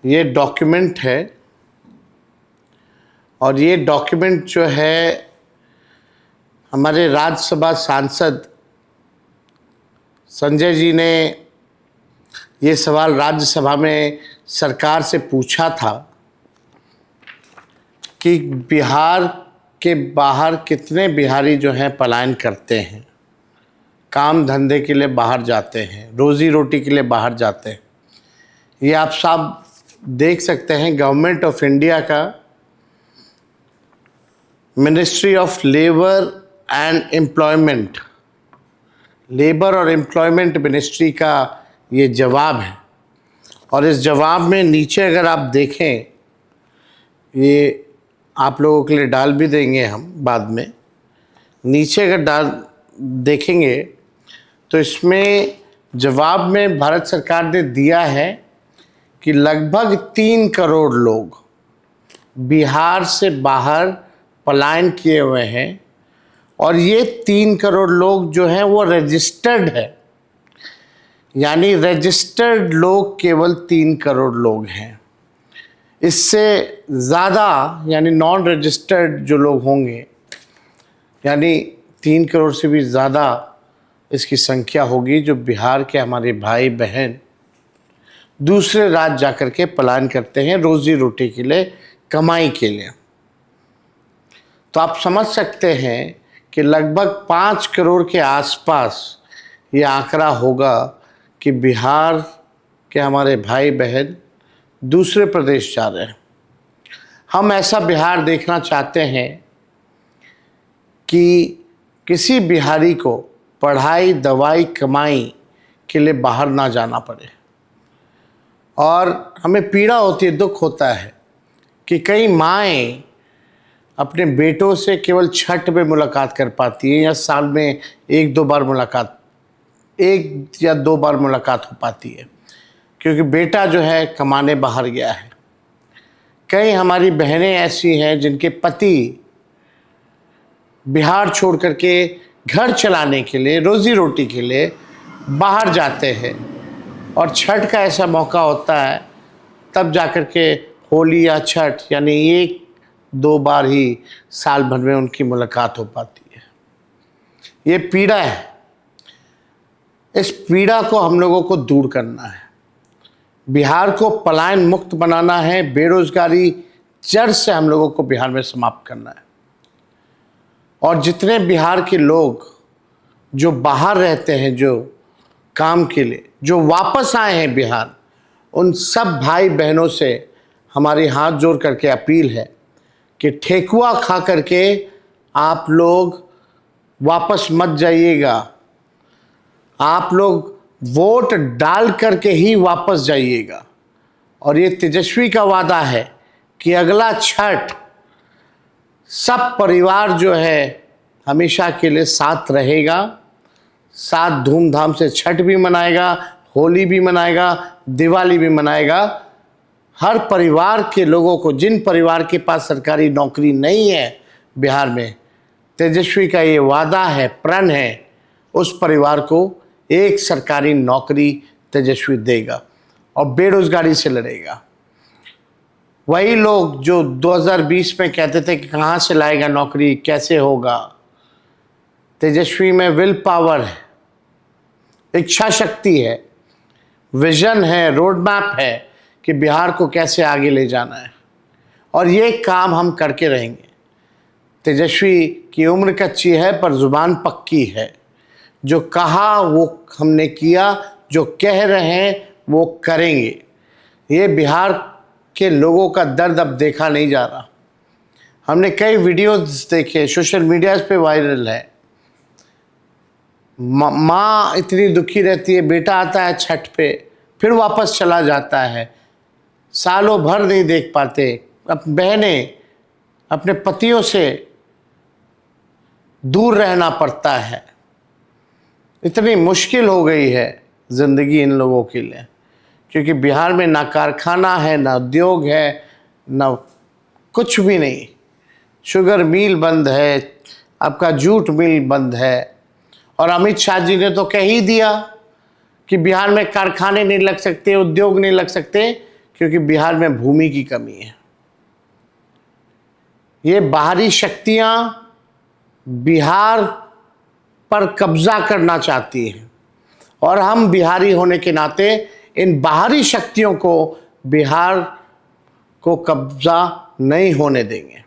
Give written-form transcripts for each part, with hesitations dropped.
ये डॉक्यूमेंट है और ये डॉक्यूमेंट जो है हमारे राज्यसभा सांसद संजय जी ने ये सवाल राज्यसभा में सरकार से पूछा था कि बिहार के बाहर कितने बिहारी जो हैं पलायन करते हैं, काम धंधे के लिए बाहर जाते हैं, रोज़ी रोटी के लिए बाहर जाते हैं। ये आप सब देख सकते हैं, गवर्नमेंट ऑफ इंडिया का ministry of labour and employment, labour और एम्प्लॉयमेंट मिनिस्ट्री का ये जवाब है। और इस जवाब में नीचे अगर आप देखें, ये आप लोगों के लिए डाल भी देंगे हम बाद में, नीचे अगर देखेंगे तो इसमें जवाब में भारत सरकार ने दिया है कि लगभग 3 करोड़ लोग बिहार से बाहर पलायन किए हुए हैं और ये 3 करोड़ लोग जो हैं वो रजिस्टर्ड है, यानी रजिस्टर्ड लोग केवल 3 करोड़ लोग हैं। इससे ज़्यादा यानी नॉन रजिस्टर्ड जो लोग होंगे, यानी 3 करोड़ से भी ज़्यादा इसकी संख्या होगी जो बिहार के हमारे भाई बहन दूसरे राज्य जाकर के पलायन करते हैं रोज़ी रोटी के लिए, कमाई के लिए। तो आप समझ सकते हैं कि लगभग 5 करोड़ के आसपास ये आंकड़ा होगा कि बिहार के हमारे भाई बहन दूसरे प्रदेश जा रहे हैं। हम ऐसा बिहार देखना चाहते हैं कि किसी बिहारी को पढ़ाई, दवाई, कमाई के लिए बाहर ना जाना पड़े। और हमें पीड़ा होती है, दुख होता है कि कई माएँ अपने बेटों से केवल छठ में मुलाकात कर पाती हैं या साल में 1 या 2 बार मुलाकात हो पाती है, क्योंकि बेटा जो है कमाने बाहर गया है। कई हमारी बहनें ऐसी हैं जिनके पति बिहार छोड़ करके घर चलाने के लिए, रोज़ी रोटी के लिए बाहर जाते हैं और छठ का ऐसा मौका होता है तब जाकर के होली या छठ यानी 1-2 बार ही साल भर में उनकी मुलाकात हो पाती है। ये पीड़ा है, इस पीड़ा को हम लोगों को दूर करना है। बिहार को पलायन मुक्त बनाना है, बेरोजगारी जड़ से हम लोगों को बिहार में समाप्त करना है। और जितने बिहार के लोग जो बाहर रहते हैं, जो काम के लिए, जो वापस आए हैं बिहार, उन सब भाई बहनों से हमारी हाथ जोड़ करके अपील है कि ठेकुआ खा करके आप लोग वापस मत जाइएगा। आप लोग वोट डाल करके ही वापस जाइएगा। और ये तेजस्वी का वादा है कि अगला छठ सब परिवार जो है हमेशा के लिए साथ रहेगा, साथ धूमधाम से छठ भी मनाएगा, होली भी मनाएगा, दिवाली भी मनाएगा। हर परिवार के लोगों को, जिन परिवार के पास सरकारी नौकरी नहीं है बिहार में, तेजस्वी का ये वादा है, प्रण है, उस परिवार को एक सरकारी नौकरी तेजस्वी देगा और बेरोजगारी से लड़ेगा। वही लोग जो 2020 में कहते थे कि कहाँ से लाएगा नौकरी, कैसे होगा, तेजस्वी में विल पावर है, इच्छा शक्ति है, विजन है, रोड मैप है कि बिहार को कैसे आगे ले जाना है। और ये काम हम करके रहेंगे। तेजस्वी की उम्र कच्ची है पर जुबान पक्की है। जो कहा वो हमने किया, जो कह रहे हैं वो करेंगे। ये बिहार के लोगों का दर्द अब देखा नहीं जा रहा। हमने कई वीडियोस देखे, सोशल मीडिया पे वायरल है। माँ इतनी दुखी रहती है, बेटा आता है छठ पे फिर वापस चला जाता है, सालों भर नहीं देख पाते। अब बहनें अपने पतियों से दूर रहना पड़ता है। इतनी मुश्किल हो गई है ज़िंदगी इन लोगों के लिए, क्योंकि बिहार में ना कारखाना है, ना उद्योग है, ना कुछ भी नहीं। शुगर मिल बंद है, आपका जूट मिल बंद है। और अमित शाह जी ने तो कह ही दिया कि बिहार में कारखाने नहीं लग सकते, उद्योग नहीं लग सकते, क्योंकि बिहार में भूमि की कमी है। ये बाहरी शक्तियां बिहार पर कब्जा करना चाहती हैं और हम बिहारी होने के नाते इन बाहरी शक्तियों को बिहार को कब्जा नहीं होने देंगे।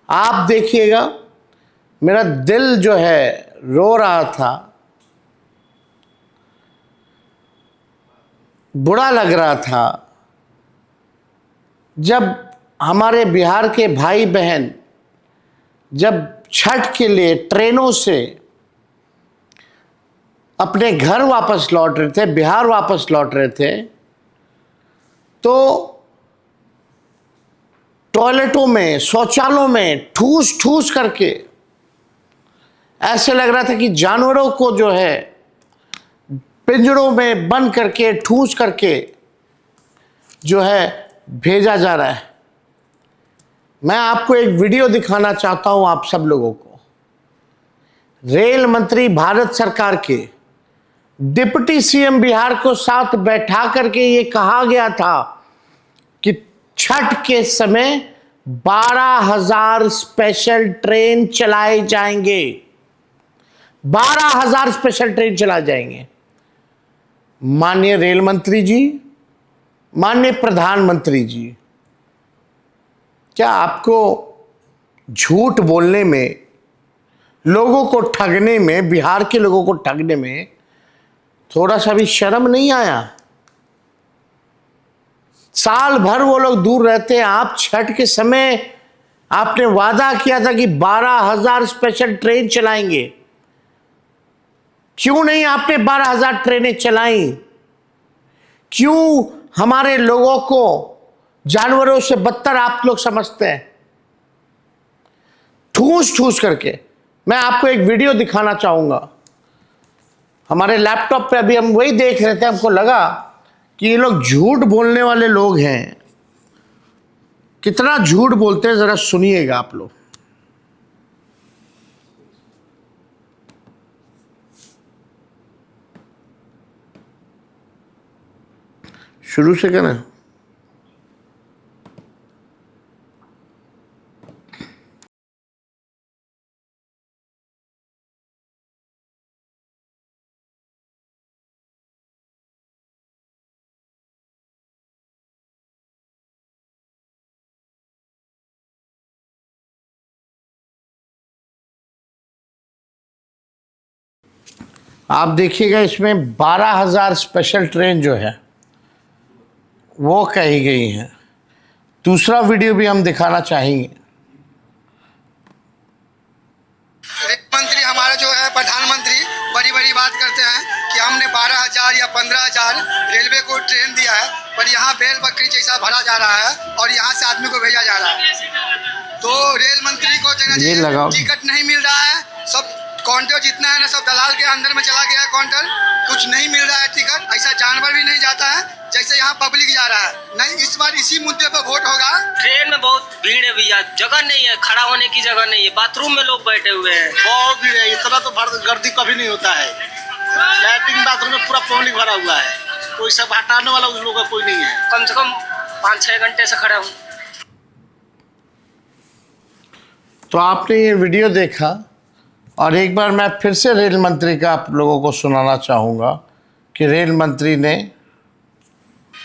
आप देखिएगा, मेरा दिल जो है रो रहा था, बुरा लग रहा था जब हमारे बिहार के भाई बहन जब छठ के लिए ट्रेनों से अपने घर वापस लौट रहे थे, बिहार वापस लौट रहे थे, तो टॉयलेटों में, शौचालयों में ठूस ठूस करके ऐसे लग रहा था कि जानवरों को जो है पिंजरों में बंद करके ठूस करके जो है भेजा जा रहा है। मैं आपको एक वीडियो दिखाना चाहता हूं आप सब लोगों को। रेल मंत्री भारत सरकार के डिप्टी सीएम बिहार को साथ बैठा करके ये कहा गया था कि छठ के समय 12,000 स्पेशल ट्रेन चलाए जाएंगे। 12,000 स्पेशल ट्रेन चलाए जाएंगे। माननीय रेल मंत्री जी, माननीय प्रधानमंत्री जी, क्या आपको झूठ बोलने में, लोगों को ठगने में, बिहार के लोगों को ठगने में थोड़ा सा भी शर्म नहीं आया? साल भर वो लोग दूर रहते हैं, आप छठ के समय आपने वादा किया था कि 12,000 स्पेशल ट्रेन चलाएंगे। क्यों नहीं आपने 12,000 ट्रेनें चलाई? क्यों हमारे लोगों को जानवरों से बदतर आप लोग समझते हैं? ठूस ठूस करके। मैं आपको एक वीडियो दिखाना चाहूंगा। हमारे लैपटॉप पे अभी हम वही देख रहे थे, हमको लगा कि ये लोग झूठ बोलने वाले लोग हैं। कितना झूठ बोलते हैं जरा सुनिएगा आप लोग। शुरू से करें। आप देखिएगा, इसमें 12,000 स्पेशल ट्रेन जो है वो कही गई है। दूसरा वीडियो भी हम दिखाना चाहेंगे। मंत्री हमारा जो है प्रधानमंत्री बड़ी बड़ी बात करते हैं कि हमने 12,000 या 15,000 रेलवे को ट्रेन दिया है, पर यहाँ बैल बकरी जैसा भरा जा रहा है और यहाँ से आदमी को भेजा जा रहा है। तो रेल मंत्री को टिकट नहीं मिल रहा है। सब काउंटर जितना है ना, सब दलाल के अंदर में चला गया है काउंटर। कुछ नहीं मिल रहा है टिकट। ऐसा जानवर भी नहीं जाता है जैसे यहाँ पब्लिक जा रहा है। नहीं, इस बार इसी मुद्दे पर वोट होगा। ट्रेन में बहुत भीड़ है भैया, जगह नहीं है, खड़ा होने की जगह नहीं है, बाथरूम में लोग बैठे हुए हैं। बहुत भीड़ है। इतना तो गर्दी कभी नहीं होता है। लैट्रिन बाथरूम में पूरा पब्लिक भरा हुआ है, कोई सब हटाने वाला उस लोगों का कोई नहीं है। कम से कम 5-6 घंटे से खड़ा हूँ। तो आपने ये वीडियो देखा, और एक बार मैं फिर से रेल मंत्री का आप लोगों को सुनाना चाहूँगा कि रेल मंत्री ने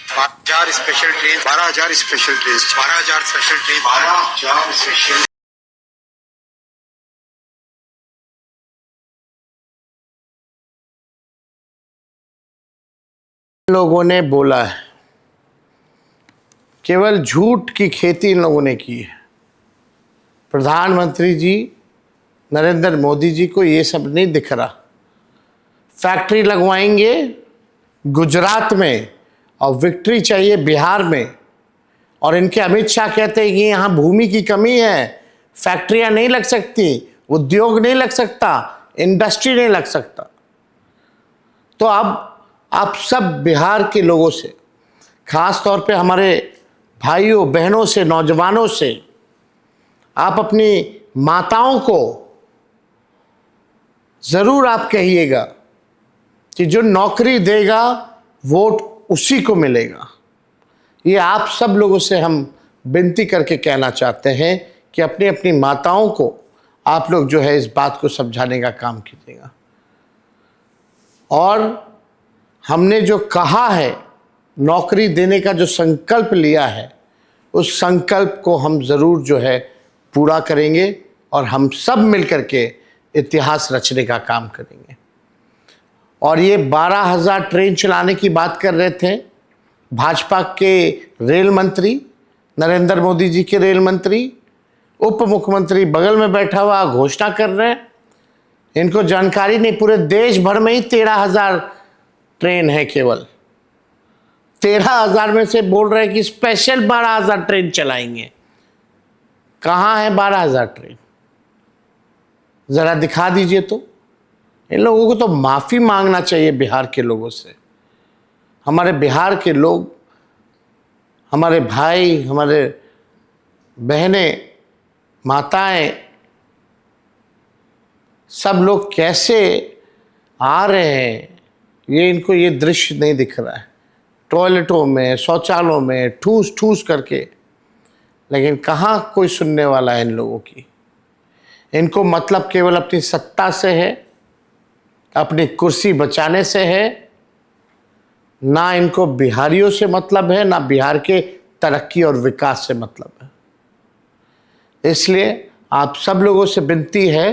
12,000 special train, 12,000 special train, 12,000 special train, 12,000 special लोगों ने बोला है। केवल झूठ की खेती इन लोगों ने की है। प्रधानमंत्री जी नरेंद्र मोदी जी को ये सब नहीं दिख रहा। फैक्ट्री लगवाएंगे गुजरात में और विक्ट्री चाहिए बिहार में, और इनके अमित शाह कहते हैं कि यहाँ भूमि की कमी है, फैक्ट्रियाँ नहीं लग सकती, उद्योग नहीं लग सकता, इंडस्ट्री नहीं लग सकता। तो अब आप सब बिहार के लोगों से, खास तौर पे हमारे भाइयों बहनों से, नौजवानों से, आप अपनी माताओं को ज़रूर आप कहिएगा कि जो नौकरी देगा वोट उसी को मिलेगा। ये आप सब लोगों से हम विनती करके कहना चाहते हैं कि अपनी अपनी माताओं को आप लोग जो है इस बात को समझाने का काम कीजिएगा। और हमने जो कहा है, नौकरी देने का जो संकल्प लिया है, उस संकल्प को हम ज़रूर जो है पूरा करेंगे और हम सब मिलकर के इतिहास रचने का काम करेंगे। और ये 12,000 ट्रेन चलाने की बात कर रहे थे भाजपा के रेल मंत्री, नरेंद्र मोदी जी के रेल मंत्री, उप मुख्यमंत्री बगल में बैठा हुआ घोषणा कर रहे हैं। इनको जानकारी नहीं, पूरे देश भर में ही 13,000 ट्रेन है, केवल 13,000 में से बोल रहे हैं कि स्पेशल 12,000 ट्रेन चलाएंगे। कहाँ है 12,000 ट्रेन? ज़रा दिखा दीजिए। तो इन लोगों को तो माफ़ी मांगना चाहिए बिहार के लोगों से। हमारे बिहार के लोग, हमारे भाई, हमारे बहनें, माताएं, सब लोग कैसे आ रहे हैं, ये इनको ये दृश्य नहीं दिख रहा है। टॉयलेटों में, शौचालयों में ठूस ठूस करके, लेकिन कहाँ कोई सुनने वाला है इन लोगों की। इनको मतलब केवल अपनी सत्ता से है, अपनी कुर्सी बचाने से है, ना इनको बिहारियों से मतलब है, ना बिहार के तरक्की और विकास से मतलब है। इसलिए आप सब लोगों से विनती है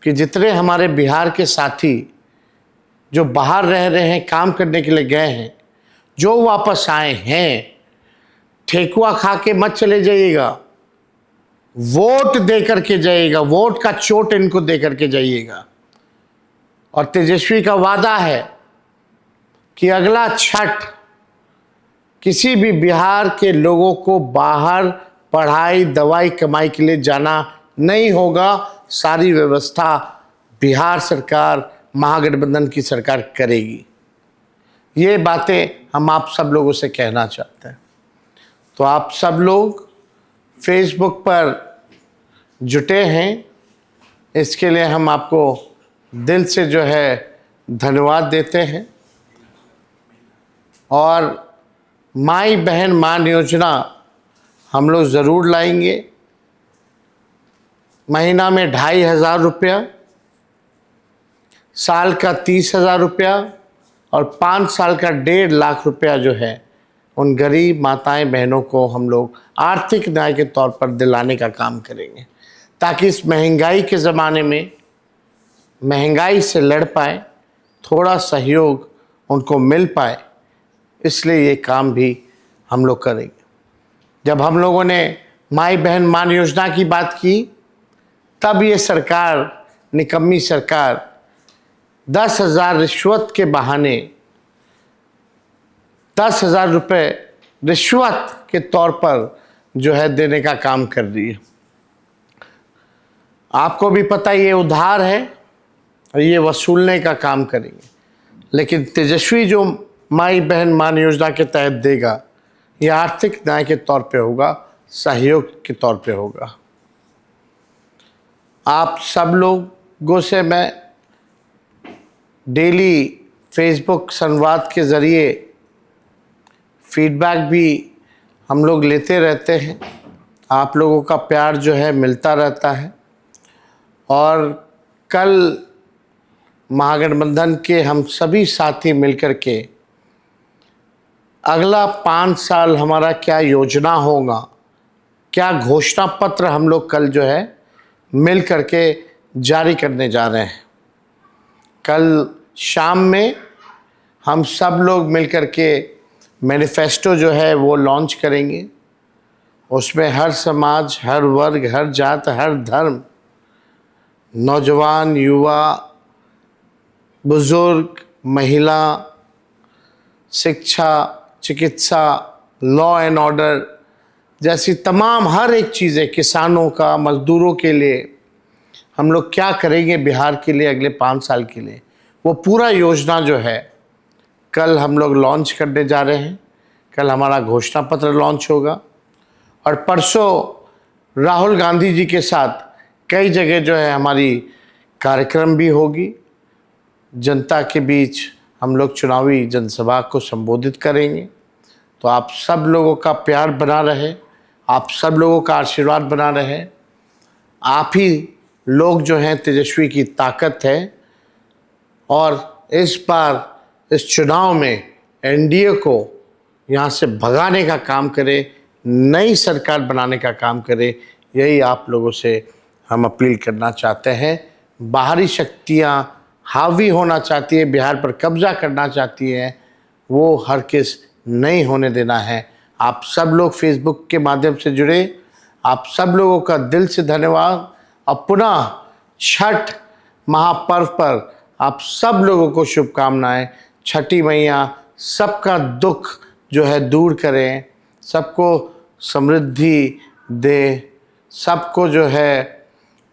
कि जितने हमारे बिहार के साथी जो बाहर रह रहे हैं, काम करने के लिए गए हैं, जो वापस आए हैं, ठेकुआ खा के मत चले जाइएगा, वोट दे करके जाइएगा, वोट का चोट इनको दे करके जाइएगा। और तेजस्वी का वादा है कि अगला छठ किसी भी बिहार के लोगों को बाहर पढ़ाई, दवाई, कमाई के लिए जाना नहीं होगा। सारी व्यवस्था बिहार सरकार, महागठबंधन की सरकार करेगी। ये बातें हम आप सब लोगों से कहना चाहते हैं। तो आप सब लोग फेसबुक पर जुटे हैं, इसके लिए हम आपको दिल से जो है धन्यवाद देते हैं। और माई बहन मान योजना हम लोग ज़रूर लाएंगे। महीना में 2,500 रुपया, साल का 30,000 रुपया और 5 साल का 1.5 लाख रुपया जो है उन गरीब माताएं बहनों को हम लोग आर्थिक न्याय के तौर पर दिलाने का काम करेंगे, ताकि इस महंगाई के ज़माने में महंगाई से लड़ पाए, थोड़ा सहयोग उनको मिल पाए। इसलिए ये काम भी हम लोग करेंगे। जब हम लोगों ने माई बहन मान योजना की बात की, तब ये सरकार, निकम्मी सरकार, 10,000 रिश्वत के बहाने 10,000 रुपये रिश्वत के तौर पर जो है देने का काम कर रही है। आपको भी पता ये उधार है और ये वसूलने का काम करेंगे। लेकिन तेजस्वी जो माई बहन मान योजना के तहत देगा, ये आर्थिक न्याय के तौर पे होगा, सहयोग के तौर पे होगा। आप सब लोगों से मैं डेली फेसबुक संवाद के ज़रिए फीडबैक भी हम लोग लेते रहते हैं। आप लोगों का प्यार जो है मिलता रहता है। और कल महागठबंधन के हम सभी साथी मिलकर के अगला 5 साल हमारा क्या योजना होगा, क्या घोषणा पत्र हम लोग कल जो है मिल करके जारी करने जा रहे हैं। कल शाम में हम सब लोग मिल करके मैनिफेस्टो जो है वो लॉन्च करेंगे। उसमें हर समाज, हर वर्ग, हर जात, हर धर्म, नौजवान, युवा, बुजुर्ग, महिला, शिक्षा, चिकित्सा, लॉ एंड ऑर्डर जैसी तमाम हर एक चीज़ें, किसानों का, मजदूरों के लिए हम लोग क्या करेंगे बिहार के लिए अगले 5 साल के लिए, वो पूरा योजना जो है कल हम लोग लॉन्च करने जा रहे हैं। कल हमारा घोषणा पत्र लॉन्च होगा और परसों राहुल गांधी जी के साथ कई जगह जो है हमारी कार्यक्रम भी होगी। जनता के बीच हम लोग चुनावी जनसभा को संबोधित करेंगे। तो तो आप सब लोगों का प्यार बना रहे, आप सब लोगों का आशीर्वाद बना रहे। आप ही लोग जो हैं तेजस्वी की ताकत है, और इस बार इस चुनाव में एनडीए को यहाँ से भगाने का काम करे, नई सरकार बनाने का काम करे। यही आप लोगों से हम अपील करना चाहते हैं। बाहरी शक्तियाँ हावी होना चाहती है, बिहार पर कब्जा करना चाहती हैं, वो हरगिज़ नहीं होने देना है। आप सब लोग फेसबुक के माध्यम से जुड़े, आप सब लोगों का दिल से धन्यवाद। और पुनः छठ महापर्व पर आप सब लोगों को शुभकामनाएं। छठी मैया सबका दुख जो है दूर करें, सबको समृद्धि दे, सबको जो है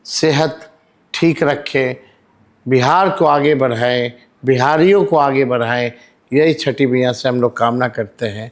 सेहत ठीक रखे, बिहार को आगे बढ़ाएं, बिहारियों को आगे बढ़ाएं। यही छठी मैया से हम लोग कामना करते हैं।